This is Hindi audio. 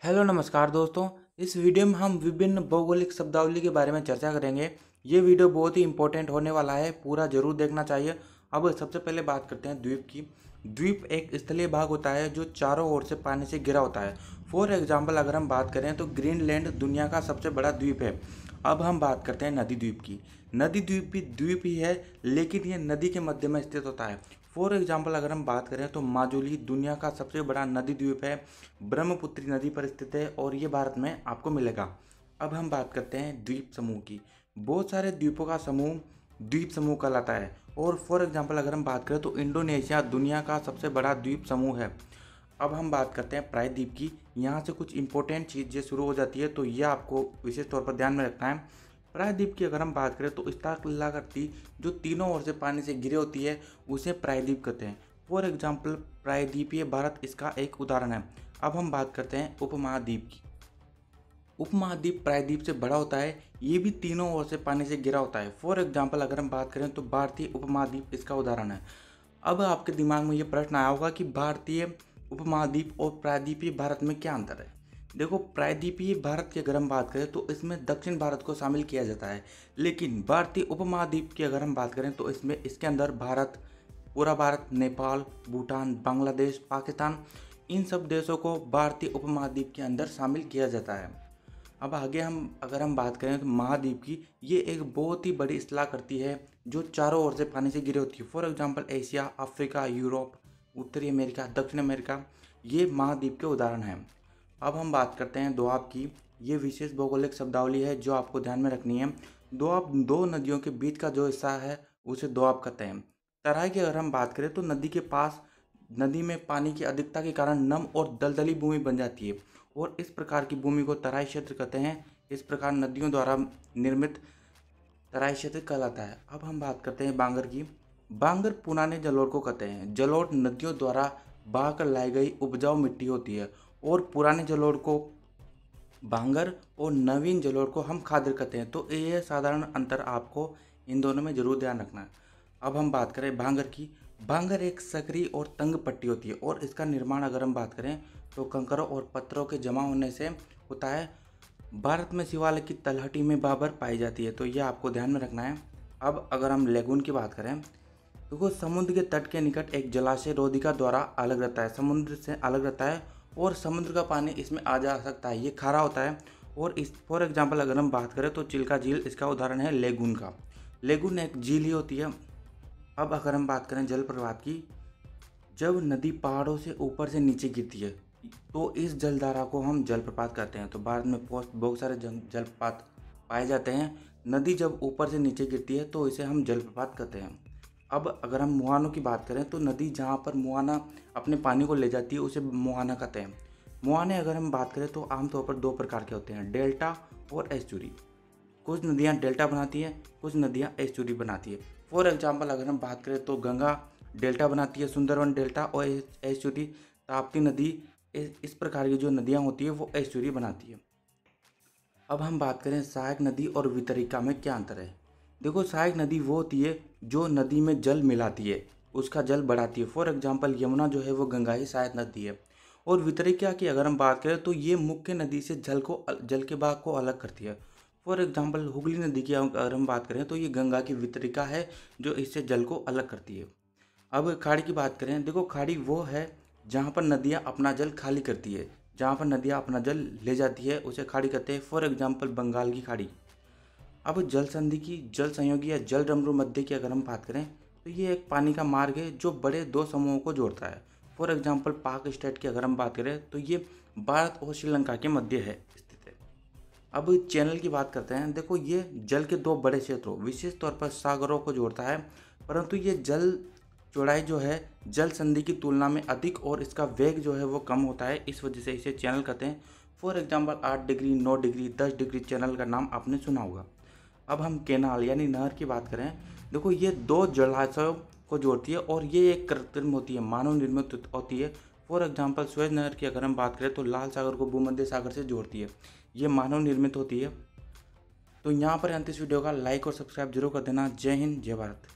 हेलो नमस्कार दोस्तों। इस वीडियो में हम विभिन्न भौगोलिक शब्दावली के बारे में चर्चा करेंगे। ये वीडियो बहुत ही इंपॉर्टेंट होने वाला है, पूरा जरूर देखना चाहिए। अब सबसे पहले बात करते हैं द्वीप की। द्वीप एक स्थलीय भाग होता है जो चारों ओर से पानी से घिरा होता है। फॉर एग्जाम्पल अगर हम बात करें तो ग्रीनलैंड दुनिया का सबसे बड़ा द्वीप है। अब हम बात करते हैं नदी द्वीप की। नदी द्वीप भी द्वीप ही है, लेकिन ये नदी के मध्य में स्थित होता है। फॉर एग्जाम्पल अगर हम बात करें तो माजुली दुनिया का सबसे बड़ा नदी द्वीप है, ब्रह्मपुत्री नदी पर स्थित है और ये भारत में आपको मिलेगा। अब हम बात करते हैं द्वीप समूह की। बहुत सारे द्वीपों का समूह द्वीप समूह कहलाता है। और फॉर एग्जाम्पल अगर हम बात करें तो इंडोनेशिया दुनिया का सबसे बड़ा द्वीप समूह है। अब हम बात करते हैं प्रायद्वीप की। यहाँ से कुछ इंपॉर्टेंट चीज़ें शुरू हो जाती है, तो ये आपको विशेष तौर पर ध्यान में रखना है। प्रायद्वीप की अगर हम बात करें तो स्थालाकृति जो तीनों ओर से पानी से घिरी होती है उसे प्रायद्वीप कहते हैं। फॉर एग्जाम्पल प्रायद्वीपीय भारत इसका एक उदाहरण है। अब हम बात करते हैं उपमहाद्वीप की। उपमहाद्वीप प्रायद्वीप से बड़ा होता है, ये भी तीनों ओर से पानी से घिरा होता है। फॉर एग्जाम्पल अगर हम बात करें तो भारतीय उपमहाद्वीप इसका उदाहरण है। अब आपके दिमाग में ये प्रश्न आया होगा कि भारतीय उपमहाद्वीप और प्रायद्वीपीय भारत में क्या अंतर है। देखो, प्रायद्वीपीय भारत की अगर हम बात करें तो इसमें दक्षिण भारत को शामिल किया जाता है, लेकिन भारतीय उपमहाद्वीप की अगर हम बात करें तो इसमें इसके अंदर भारत, पूरा भारत, नेपाल, भूटान, बांग्लादेश, पाकिस्तान, इन सब देशों को भारतीय उपमहाद्वीप के अंदर शामिल किया जाता है। अब आगे अगर हम बात करें तो महाद्वीप की, ये एक बहुत ही बड़ी स्थलाकृति है जो चारों ओर से पानी से घिरी होती है। For example Asia, Africa, Europe, उत्तरी अमेरिका, दक्षिण अमेरिका, ये महाद्वीप के उदाहरण हैं। अब हम बात करते हैं दोआब की। ये विशेष भौगोलिक शब्दावली है जो आपको ध्यान में रखनी है। दोआब दो नदियों के बीच का जो हिस्सा है उसे दोआब कहते हैं। तराई की अगर हम बात करें तो नदी में पानी की अधिकता के कारण नम और दलदली भूमि बन जाती है और इस प्रकार की भूमि को तराई क्षेत्र कहते हैं। इस प्रकार नदियों द्वारा निर्मित तराई क्षेत्र कहलाता है। अब हम बात करते हैं बांगर की। बांगर पुराने जलोढ़ को कहते हैं। जलोढ़ नदियों द्वारा बहाकर लाई गई उपजाऊ मिट्टी होती है और पुराने जलोढ़ को बांगर और नवीन जलोढ़ को हम खादर कहते हैं। तो ये साधारण अंतर आपको इन दोनों में जरूर ध्यान रखना है। अब हम बात करें भांगर की। भांगर एक सकरी और तंग पट्टी होती है और इसका निर्माण अगर हम बात करें तो कंकरों और पत्थरों के जमा होने से होता है। भारत में शिवालय की तलहटी में बाबर पाई जाती है, तो यह आपको ध्यान में रखना है। अब अगर हम लेगून की बात करें तो समुद्र के तट के निकट एक जलाशय रोधिका द्वारा अलग रहता है, समुद्र से अलग रहता है और समुद्र का पानी इसमें आ जा सकता है। ये खारा होता है और इस फॉर एग्जाम्पल अगर हम बात करें तो चिल्का झील इसका उदाहरण है लेगून का। लेगून एक झील ही होती है। अब अगर हम बात करें जलप्रपात की, जब नदी पहाड़ों से ऊपर से नीचे गिरती है तो इस जलधारा को हम जलप्रपात कहते हैं। तो भारत में बहुत सारे जलप्रपात पाए जाते हैं। नदी जब ऊपर से नीचे गिरती है तो इसे हम जलप्रपात कहते हैं। अब अगर हम मुहानों की बात करें तो नदी जहाँ पर मुहाना अपने पानी को ले जाती है उसे मुहाना कहते हैं। मुहाने अगर हम बात करें तो आमतौर पर दो प्रकार के होते हैं, डेल्टा और एस्चुरी। कुछ नदियाँ डेल्टा बनाती हैं, कुछ नदियाँ एस्चुरी बनाती है। फॉर एग्जाम्पल अगर हम बात करें तो गंगा डेल्टा बनाती है, सुंदरवन डेल्टा, और एस्चुरी ताप्ती नदी, इस प्रकार की जो नदियाँ होती है वो एस्चुरी बनाती है। अब हम बात करें सहायक नदी और वितरिका में क्या अंतर है। देखो, सहायक नदी वो होती है जो नदी में जल मिलाती है, उसका जल बढ़ाती है। फॉर एग्जाम्पल यमुना जो है वो गंगा ही सहायक नदी है। और वितरिका की अगर हम बात करें तो ये मुख्य नदी से जल के भाग को अलग करती है। फॉर एग्जाम्पल हुगली नदी की अगर हम बात करें तो ये गंगा की वितरिका है जो इससे जल को अलग करती है। अब खाड़ी की बात करें, देखो खाड़ी वो है जहाँ पर नदियाँ अपना जल खाली करती है, जहाँ पर नदियाँ अपना जल ले जाती है उसे खाड़ी कहते हैं। फॉर एग्जाम्पल बंगाल की खाड़ी। अब जल संधि की, जल संयोगी या जल डमरू मध्य की अगर हम बात करें तो ये एक पानी का मार्ग है जो बड़े दो समूहों को जोड़ता है। फॉर एग्जाम्पल पाक स्टेट की अगर हम बात करें तो ये भारत और श्रीलंका के मध्य है स्थित है। अब चैनल की बात करते हैं। देखो, ये जल के दो बड़े क्षेत्रों, विशेष तौर पर सागरों को जोड़ता है, परंतु ये जल चौड़ाई जो है जल संधि की तुलना में अधिक और इसका वेग जो है वो कम होता है, इस वजह से इसे चैनल कहते हैं। For example 8 degree, 9 degree, 10 degree channel का नाम आपने सुना होगा। अब हम केनाल यानी नहर की बात करें, देखो ये दो जलाशयों को जोड़ती है और ये एक कृत्रिम होती है, मानव निर्मित होती है। फॉर एग्जाम्पल स्वेज नहर की अगर हम बात करें तो लाल सागर को भूमध्य सागर से जोड़ती है, ये मानव निर्मित होती है। तो यहाँ पर अंत इस वीडियो का लाइक और सब्सक्राइब जरूर कर देना। जय हिंद, जय भारत।